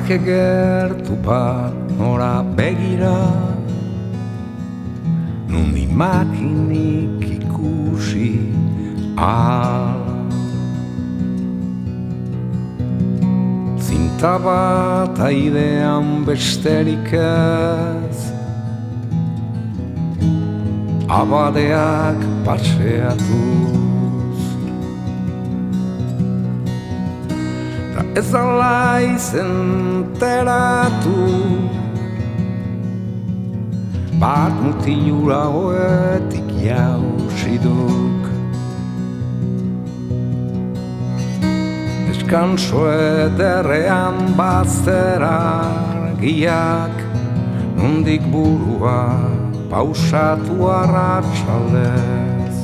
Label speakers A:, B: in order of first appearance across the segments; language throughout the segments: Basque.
A: Parke gertu bat nora begira, nun imaginik ikusi ahal. Zinta bat aidean besterik ez, abadeak paseatuz. Ta ez alaiz enteratu, bat mutilura hoetik jausi duk. Deskanso ederrean bazter argiak, nondik burua pausatu arratsaldez.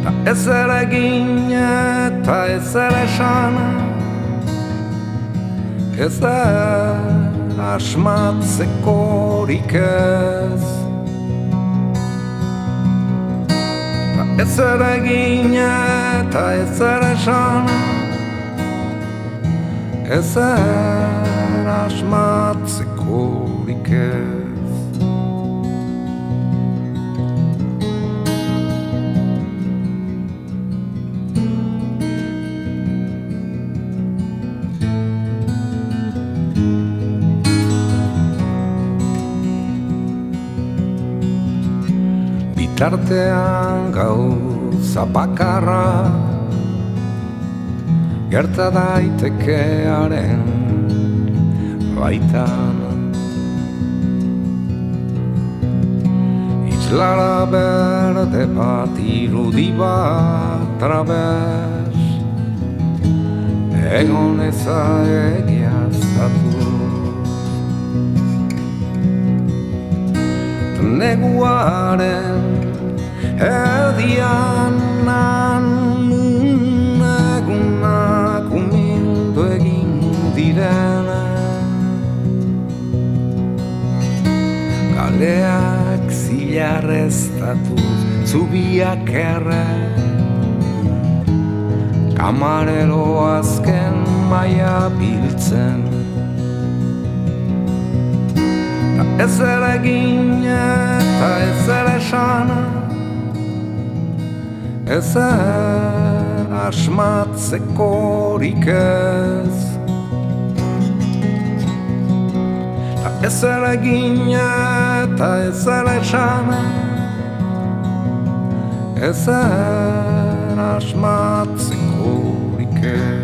A: Ta ez ere egin eta ez ere esan, ez asmatzekorik ez. Ta ez ere egin eta ez ere esan, ez asmatzekorik ez. Bitartean gauza bakarra gerta daitekearen baitan. Islara berde bat irudi bat trabez, egon eza egiaztatu. Neguaren erdian egunak umildu egin direne, kaleak zilarreztatuz zubiak erre, kamarero azken maia biltzen. Ez ere egin eta ez ere esan, ez asmatzekorik ez. Ez ere egin eta ez ere esan, ez asmatzekorik ez.